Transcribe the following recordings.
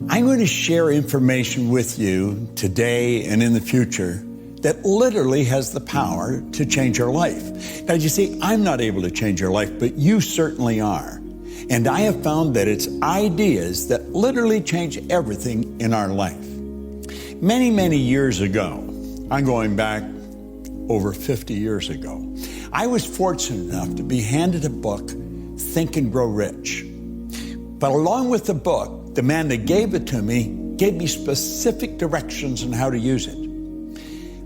I'm going to share information with you today and in the future that literally has the power to change your life. Now, you see, I'm not able to change your life, but you certainly are. And I have found that it's ideas that literally change everything in our life. Many, many years ago, I'm going back over 50 years ago, I was fortunate enough to be handed a book, Think and Grow Rich. But along with the book, the man that gave it to me gave me specific directions on how to use it.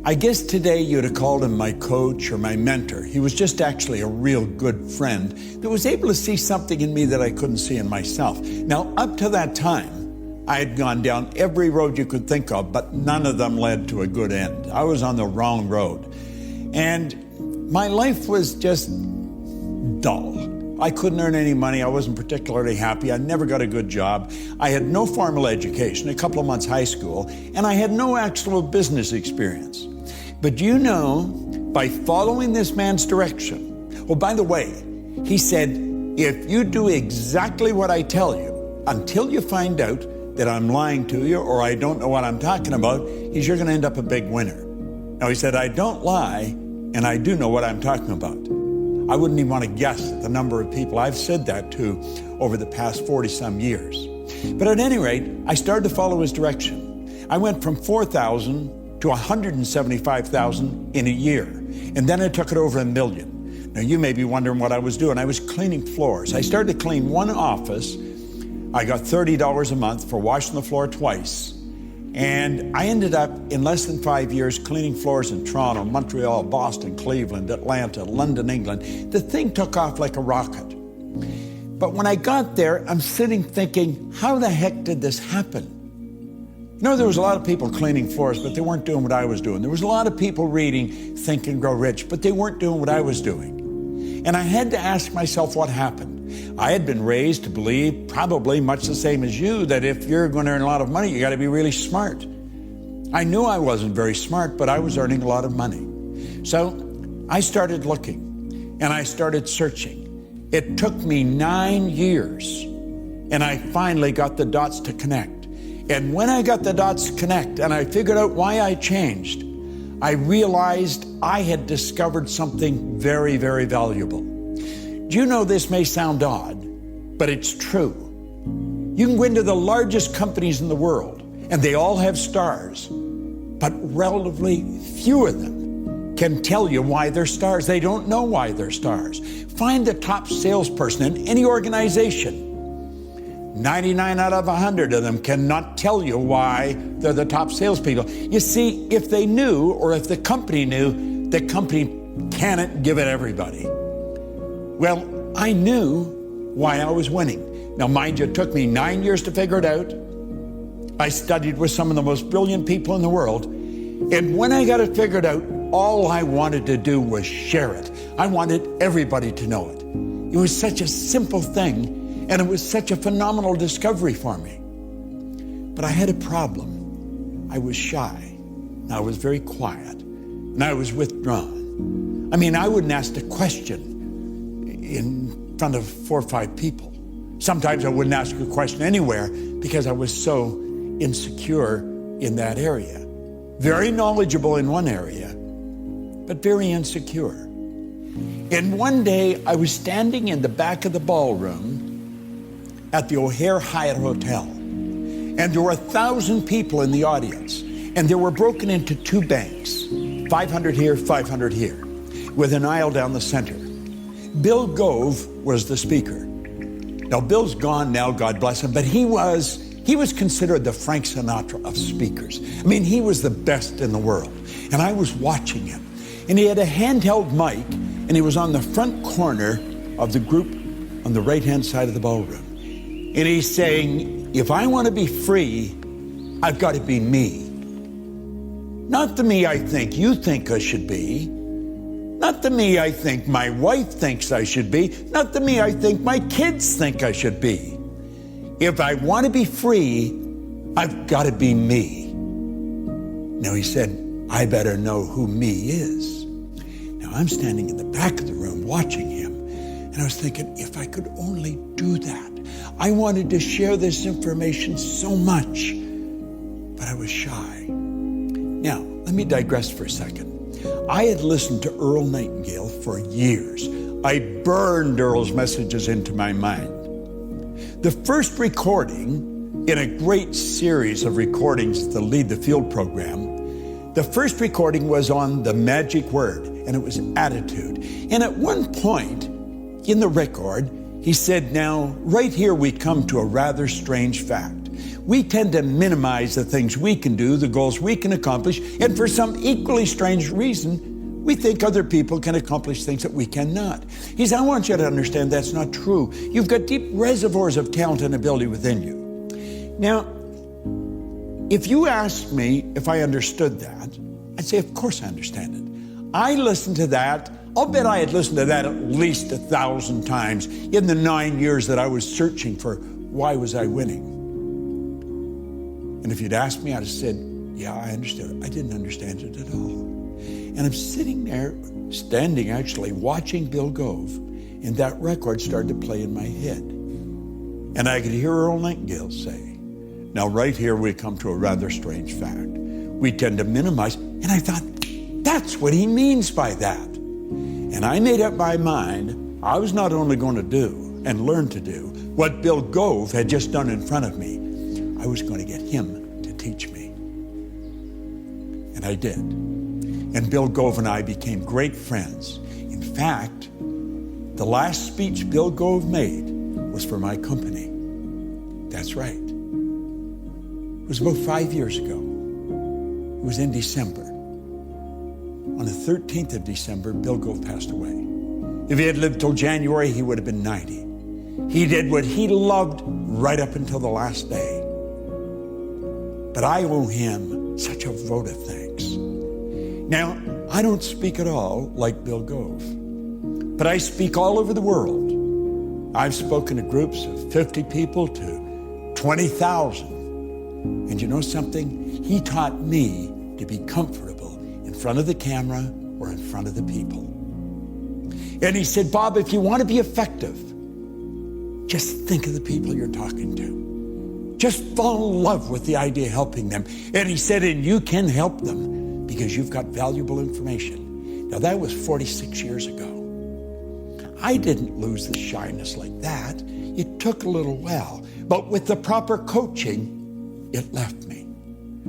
I guess today you'd have called him my coach or my mentor. He was just actually a real good friend that was able to see something in me that I couldn't see in myself. Now, up to that time, I had gone down every road you could think of, but none of them led to a good end. I was on the wrong road. And my life was just dull. I couldn't earn any money. I wasn't particularly happy. I never got a good job. I had no formal education, a couple of months high school, and I had no actual business experience. But you know, by following this man's direction, oh, by the way, he said, if you do exactly what I tell you, until you find out that I'm lying to you or I don't know what I'm talking about, you're going to end up a big winner. Now, he said, I don't lie, and I do know what I'm talking about. I wouldn't even want to guess the number of people I've said that to over the past 40-some years. But at any rate, I started to follow his direction. I went from 4,000 to 175,000 in a year, and then I took it over 1 million. Now, you may be wondering what I was doing. I was cleaning floors. I started to clean one office. I got $30 a month for washing the floor twice. And I ended up, in less than 5 years, cleaning floors in Toronto, Montreal, Boston, Cleveland, Atlanta, London, England. The thing took off like a rocket. But when I got there, I'm sitting thinking, how the heck did this happen? You know, there was a lot of people cleaning floors, but they weren't doing what I was doing. There was a lot of people reading Think and Grow Rich, but they weren't doing what I was doing. And I had to ask myself what happened. I had been raised to believe, probably much the same as you, that if you're going to earn a lot of money, you got to be really smart. I knew I wasn't very smart, but I was earning a lot of money. So I started looking and I started searching. It took me 9 years and I finally got the dots to connect. And when I got the dots to connect and I figured out why I changed, I realized I had discovered something very, very valuable. Do you know this may sound odd, but it's true. You can go into the largest companies in the world, and they all have stars, but relatively few of them can tell you why they're stars. They don't know why they're stars. Find the top salesperson in any organization. 99 out of 100 of them cannot tell you why they're the top salespeople. You see, if they knew, or if the company knew, the company cannot give it everybody. Well, I knew why I was winning. Now, mind you, it took me 9 years to figure it out. I studied with some of the most brilliant people in the world. And when I got it figured out, all I wanted to do was share it. I wanted everybody to know it. It was such a simple thing, and it was such a phenomenal discovery for me. But I had a problem. I was shy. I was very quiet, and I was withdrawn. I mean, I wouldn't ask a question in front of 4 or 5 people. Sometimes I wouldn't ask a question anywhere because I was so insecure in that area. Very knowledgeable in one area, but very insecure. And one day I was standing in the back of the ballroom at the O'Hare Hyatt Hotel, and there were 1,000 people in the audience, and they were broken into 2 banks, 500 here, 500 here, with an aisle down the center. Bill Gove was the speaker. Now, Bill's gone now, God bless him, but he was considered the Frank Sinatra of speakers. I mean, he was the best in the world. And I was watching him. And he had a handheld mic, and he was on the front corner of the group on the right-hand side of the ballroom. And he's saying, if I want to be free, I've got to be me. Not the me I think you think I should be. Not the me I think my wife thinks I should be. Not the me I think my kids think I should be. If I want to be free, I've got to be me. Now, he said, I better know who me is. Now, I'm standing in the back of the room watching him, and I was thinking, if I could only do that, I wanted to share this information so much, but I was shy. Now, let me digress for a second. I had listened to Earl Nightingale for years. I burned Earl's messages into my mind. The first recording in a great series of recordings that lead the field program, the first recording was on the magic word, and it was attitude. And at one point in the record, he said, now, right here we come to a rather strange fact. We tend to minimize the things we can do, the goals we can accomplish, and for some equally strange reason, we think other people can accomplish things that we cannot. He said, I want you to understand that's not true. You've got deep reservoirs of talent and ability within you. Now, if you asked me if I understood that, I'd say, of course I understand it. I listened to that. I'll bet I had listened to that at least 1,000 times in the 9 years that I was searching for why was I winning. And if you'd asked me, I'd have said, yeah, I understood it. I didn't understand it at all. And I'm sitting there, standing actually, watching Bill Gove, and that record started to play in my head. And I could hear Earl Nightingale say, now right here we come to a rather strange fact. We tend to minimize, and I thought, that's what he means by that. And I made up my mind, I was not only going to do and learn to do what Bill Gove had just done in front of me, I was going to get him to teach me. And I did. And Bill Gove and I became great friends. In fact, the last speech Bill Gove made was for my company. That's right. It was about 5 years ago. It was in December. On the 13th of December, Bill Gove passed away. If he had lived till January, he would have been 90. He did what he loved right up until the last day. But I owe him such a vote of thanks. Now, I don't speak at all like Bill Gove, but I speak all over the world. I've spoken to groups of 50 people to 20,000. And you know something? He taught me to be comfortable in front of the camera or in front of the people. And he said, Bob, if you want to be effective, just think of the people you're talking to. Just fall in love with the idea of helping them. And he said, and you can help them because you've got valuable information. Now that was 46 years ago. I didn't lose the shyness like that. It took a little while, but with the proper coaching, it left me.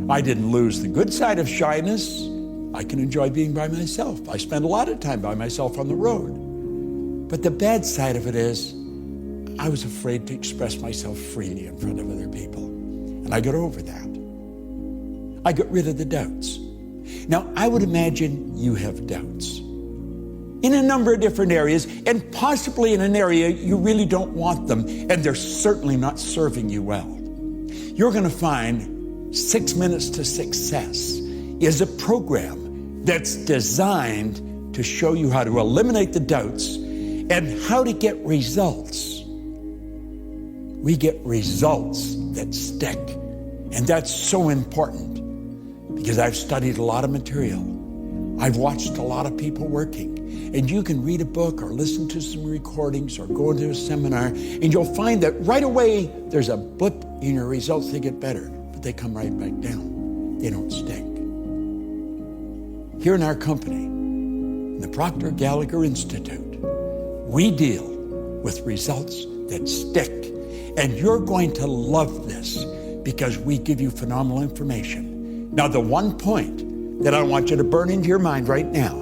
I didn't lose the good side of shyness. I can enjoy being by myself. I spend a lot of time by myself on the road. But the bad side of it is, I was afraid to express myself freely in front of other people. And I got over that. I got rid of the doubts. Now, I would imagine you have doubts in a number of different areas, and possibly in an area you really don't want them, and they're certainly not serving you well. You're going to find 6 Minutes to Success is a program that's designed to show you how to eliminate the doubts and how to get results. We get results that stick. And that's so important because I've studied a lot of material. I've watched a lot of people working. And you can read a book or listen to some recordings or go into a seminar, and you'll find that right away there's a blip in your results. They get better, but they come right back down. They don't stick. Here in our company, in the Proctor Gallagher Institute, we deal with results that stick. And you're going to love this because we give you phenomenal information. Now, the one point that I want you to burn into your mind right now,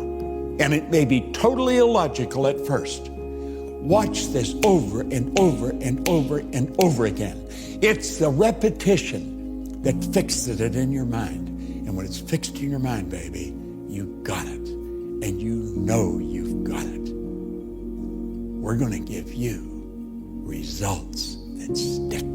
and it may be totally illogical at first, watch this over and over and over and over again. It's the repetition that fixes it in your mind. And when it's fixed in your mind, baby, you got it. And you know you've got it. We're going to give you results that stick.